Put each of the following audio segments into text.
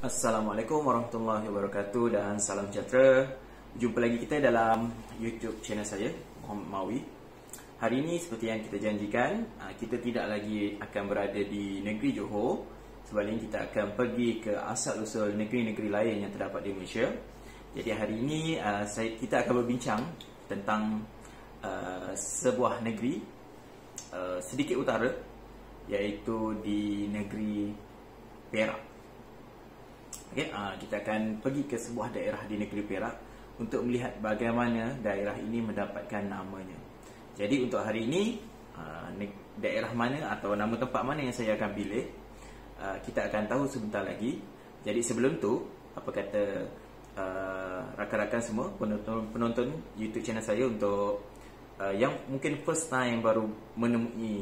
Assalamualaikum warahmatullahi wabarakatuh dan salam sejahtera. Jumpa lagi kita dalam YouTube channel saya, Muhammad Mawi. Hari ini seperti yang kita janjikan, kita tidak lagi akan berada di negeri Johor. Sebaliknya kita akan pergi ke asal-usul negeri-negeri lain yang terdapat di Malaysia. Jadi hari ini kita akan berbincang tentang sebuah negeri sedikit utara, iaitu di negeri Perak. Okay, kita akan pergi ke sebuah daerah di negeri Perak untuk melihat bagaimana daerah ini mendapatkan namanya. Jadi untuk hari ini, daerah mana atau nama tempat mana yang saya akan pilih, kita akan tahu sebentar lagi. Jadi sebelum tu, apa kata rakan-rakan semua, penonton YouTube channel saya, untuk yang mungkin first time baru menemui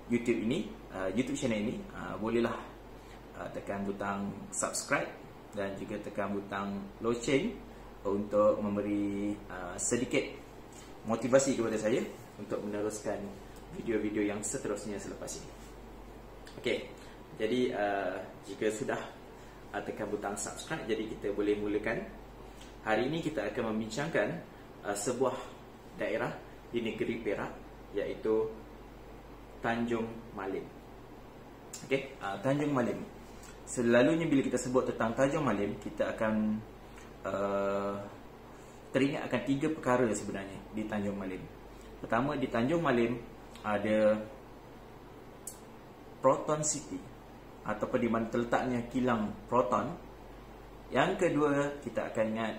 YouTube channel ini, bolehlah tekan butang subscribe dan juga tekan butang loceng untuk memberi sedikit motivasi kepada saya untuk meneruskan video-video yang seterusnya selepas ini. Okey, jadi jika sudah tekan butang subscribe, jadi kita boleh mulakan. Hari ini kita akan membincangkan sebuah daerah di negeri Perak, iaitu Tanjung Malim. Okey, Tanjung Malim. Selalunya bila kita sebut tentang Tanjung Malim, kita akan teringat akan tiga perkara sebenarnya di Tanjung Malim. Pertama, di Tanjung Malim ada Proton City, ataupun di mana terletaknya kilang proton. Yang kedua, kita akan ingat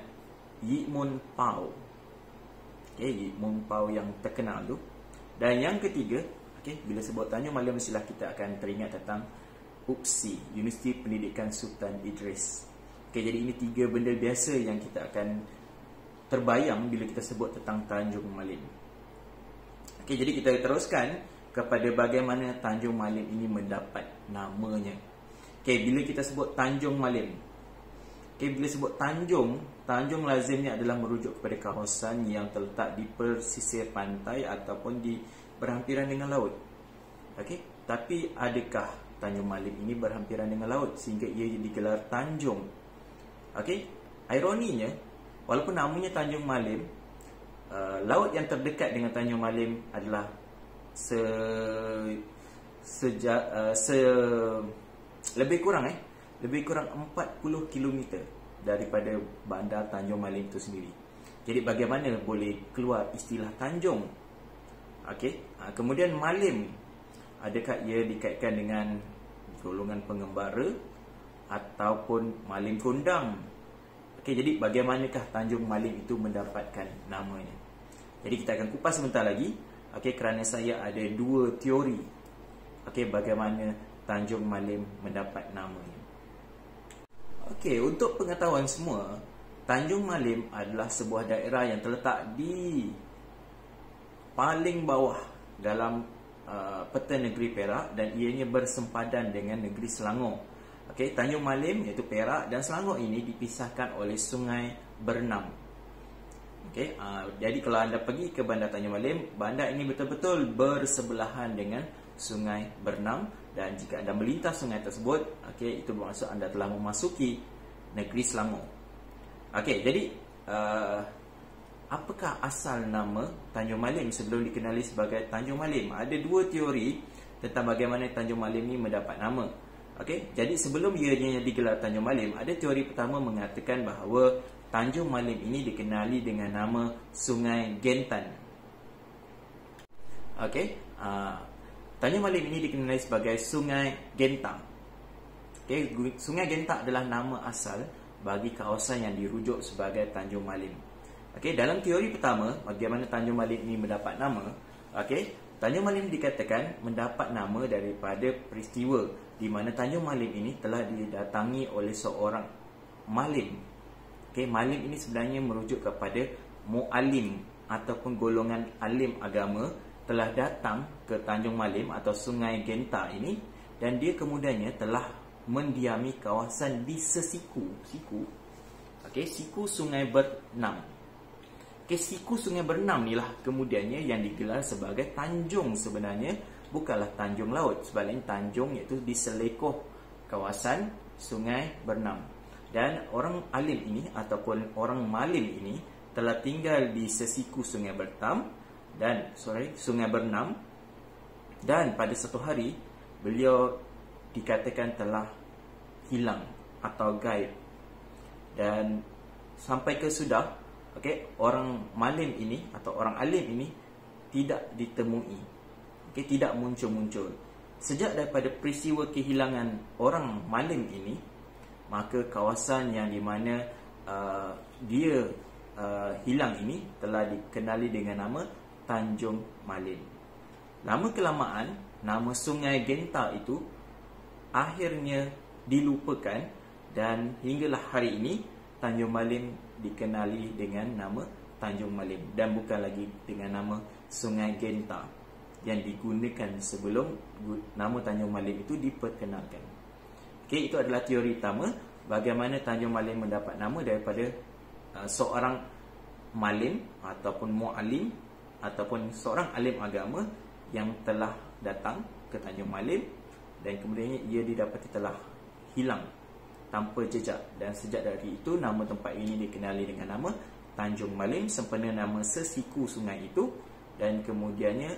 Yip Mun Pau. Yip Mun Pau yang terkenal tu. Dan yang ketiga, bila sebut Tanjung Malim, mestilah kita akan teringat tentang UPSI, Universiti Pendidikan Sultan Idris. Jadi ini tiga benda biasa yang kita akan terbayang bila kita sebut tentang Tanjung Malim. Jadi kita teruskan kepada bagaimana Tanjung Malim ini mendapat namanya. Bila kita sebut Tanjung Malim, bila sebut Tanjung lazimnya adalah merujuk kepada kawasan yang terletak di pesisir pantai ataupun di berhampiran dengan laut. Tapi adakah Tanjung Malim ini berhampiran dengan laut sehingga ia digelar Tanjung? Ironinya, walaupun namanya Tanjung Malim, laut yang terdekat dengan Tanjung Malim adalah lebih kurang 40 km daripada bandar Tanjung Malim itu sendiri. Jadi bagaimana boleh keluar istilah Tanjung? Kemudian Malim, adakah ia dikaitkan dengan golongan pengembara ataupun Malim Kundang? Jadi bagaimanakah Tanjung Malim itu mendapatkan namanya? Jadi kita akan kupas sebentar lagi, kerana saya ada dua teori bagaimana Tanjung Malim mendapat namanya. Untuk pengetahuan semua, Tanjung Malim adalah sebuah daerah yang terletak di paling bawah dalam peta negeri Perak, dan ianya bersempadan dengan negeri Selangor. Tanjung Malim iaitu Perak dan Selangor ini dipisahkan oleh Sungai Bernam. Jadi kalau anda pergi ke bandar Tanjung Malim, bandar ini betul-betul bersebelahan dengan Sungai Bernam, dan jika anda melintas sungai tersebut, itu bermaksud anda telah memasuki negeri Selangor. Jadi apakah asal nama Tanjung Malim sebelum dikenali sebagai Tanjung Malim? Ada dua teori tentang bagaimana Tanjung Malim ini mendapat nama. Jadi sebelum ianya digelar Tanjung Malim, ada teori pertama mengatakan bahawa Tanjung Malim ini dikenali dengan nama Sungai Gentan. Tanjung Malim ini dikenali sebagai Sungai Gentang. Sungai Gentang adalah nama asal bagi kawasan yang dirujuk sebagai Tanjung Malim. Dalam teori pertama, bagaimana Tanjung Malim ini mendapat nama, Tanjung Malim dikatakan mendapat nama daripada peristiwa di mana Tanjung Malim ini telah didatangi oleh seorang Malim. Malim ini sebenarnya merujuk kepada mu'alim ataupun golongan alim agama telah datang ke Tanjung Malim atau Sungai Genta ini, dan dia kemudiannya telah mendiami kawasan di sesiku Sungai Bernam. Siku Sungai Bernam inilah kemudiannya yang digelar sebagai Tanjung. Sebenarnya bukanlah Tanjung Laut, sebaliknya Tanjung iaitu di selekoh kawasan Sungai Bernam. Dan orang alim ini ataupun orang malim ini telah tinggal di sesiku Sungai Bernam, dan pada satu hari beliau dikatakan telah hilang atau gaib. Dan sampai ke sudah, orang malim ini atau orang alim ini tidak ditemui, tidak muncul-muncul. Sejak daripada peristiwa kehilangan orang malim ini, maka kawasan yang di mana dia hilang ini telah dikenali dengan nama Tanjung Malim. Lama kelamaan, nama Sungai Genta itu akhirnya dilupakan, dan hinggalah hari ini Tanjung Malim dikenali dengan nama Tanjung Malim dan bukan lagi dengan nama Sungai Genta yang digunakan sebelum nama Tanjung Malim itu diperkenalkan. Itu adalah teori pertama, bagaimana Tanjung Malim mendapat nama daripada seorang malim ataupun mu'alim ataupun seorang alim agama yang telah datang ke Tanjung Malim, dan kemudian ia didapati telah hilang tanpa jejak. Dan sejak dari itu nama tempat ini dikenali dengan nama Tanjung Malim, sempena nama sesiku sungai itu, dan kemudiannya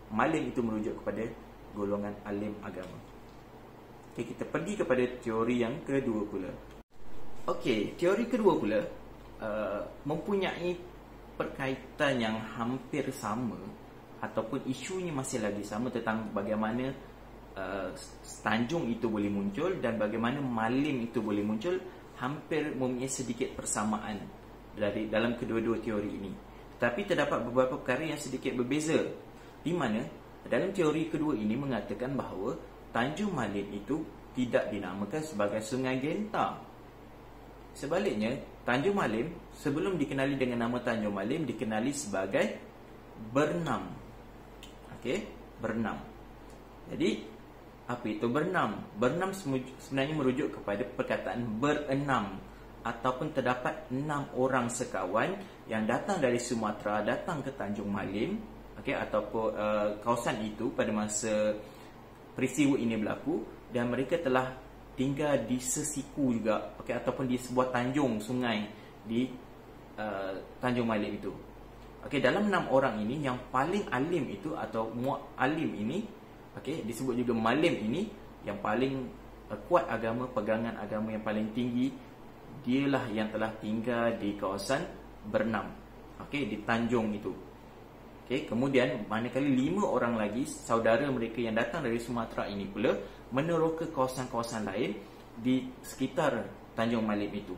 malim itu merujuk kepada golongan alim agama. Kita pergi kepada teori yang kedua pula. Teori kedua pula mempunyai perkaitan yang hampir sama, ataupun isunya masih lagi sama, tentang bagaimana Tanjung itu boleh muncul dan bagaimana malim itu boleh muncul. Hampir mempunyai sedikit persamaan dalam kedua-dua teori ini. Tetapi terdapat beberapa perkara yang sedikit berbeza, di mana dalam teori kedua ini mengatakan bahawa Tanjung Malim itu tidak dinamakan sebagai Sungai Genta. Sebaliknya, Tanjung Malim sebelum dikenali dengan nama Tanjung Malim dikenali sebagai Bernam. Bernam. Jadi, apa itu Bernam? Bernam sebenarnya merujuk kepada perkataan berenam, ataupun terdapat 6 orang sekawan yang datang dari Sumatera, datang ke Tanjung Malim, ataupun kawasan itu pada masa peristiwa ini berlaku, dan mereka telah tinggal di sesiku juga, ataupun di sebuah tanjung sungai di Tanjung Malim itu. Dalam 6 orang ini, yang paling alim itu atau mu'alim ini, disebut juga malim ini, yang paling kuat agama, pegangan agama yang paling tinggi, dialah yang telah tinggal di kawasan Bernam, di tanjung itu. Kemudian manakala 5 orang lagi saudara mereka yang datang dari Sumatera ini pula meneroka kawasan-kawasan lain di sekitar Tanjung Malim itu.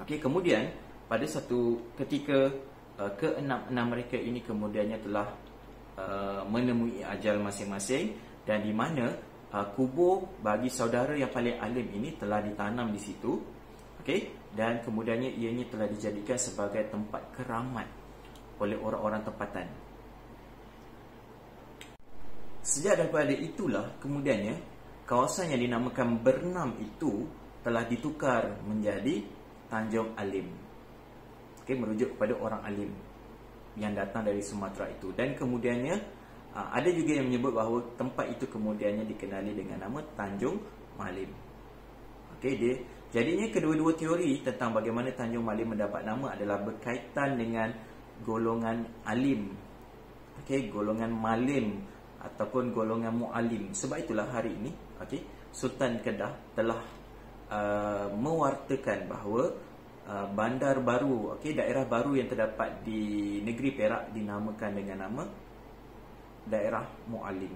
Kemudian pada satu ketika ke-6 mereka ini kemudiannya telah menemui ajal masing-masing, dan di mana kubur bagi saudara yang paling alim ini telah ditanam di situ. Dan kemudiannya ianya telah dijadikan sebagai tempat keramat oleh orang-orang tempatan. Sejak daripada itulah kemudiannya kawasan yang dinamakan Bernam itu telah ditukar menjadi Tanjung Alim, merujuk kepada orang alim yang datang dari Sumatera itu. Dan kemudiannya ada juga yang menyebut bahawa tempat itu kemudiannya dikenali dengan nama Tanjung Malim. Jadinya kedua-dua teori tentang bagaimana Tanjung Malim mendapat nama adalah berkaitan dengan golongan alim, golongan malim ataupun golongan mu'alim. Sebab itulah hari ini Sultan Kedah telah mewartakan bahawa bandar baru, daerah baru yang terdapat di negeri Perak dinamakan dengan nama daerah Mu'alim.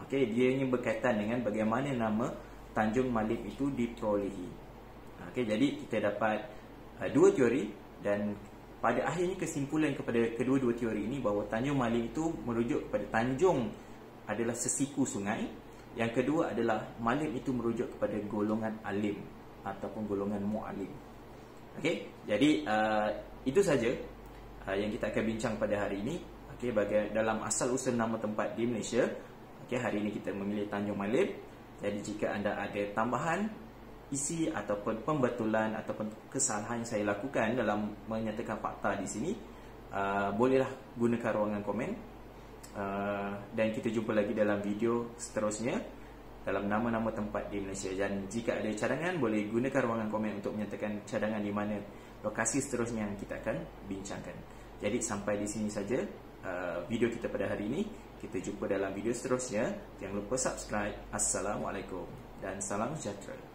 Dia ini berkaitan dengan bagaimana nama Tanjung Malim itu diperolehi. Jadi kita dapat dua teori, dan pada akhirnya kesimpulan kepada kedua-dua teori ini bahawa Tanjung Malim itu merujuk kepada tanjung adalah sesiku sungai. Yang kedua adalah malim itu merujuk kepada golongan alim ataupun golongan mu'alim. Jadi itu saja yang kita akan bincang pada hari ini. Dalam asal usul nama tempat di Malaysia. Hari ini kita memilih Tanjung Malim. Jadi jika anda ada tambahan isi ataupun pembetulan ataupun kesalahan yang saya lakukan dalam menyatakan fakta di sini, bolehlah gunakan ruangan komen, dan kita jumpa lagi dalam video seterusnya. dalam nama-nama tempat di Malaysia. Dan jika ada cadangan, boleh gunakan ruangan komen untuk menyatakan cadangan di mana lokasi seterusnya yang kita akan bincangkan. Jadi sampai di sini saja video kita pada hari ini. Kita jumpa dalam video seterusnya. Jangan lupa subscribe. Assalamualaikum dan salam sejahtera.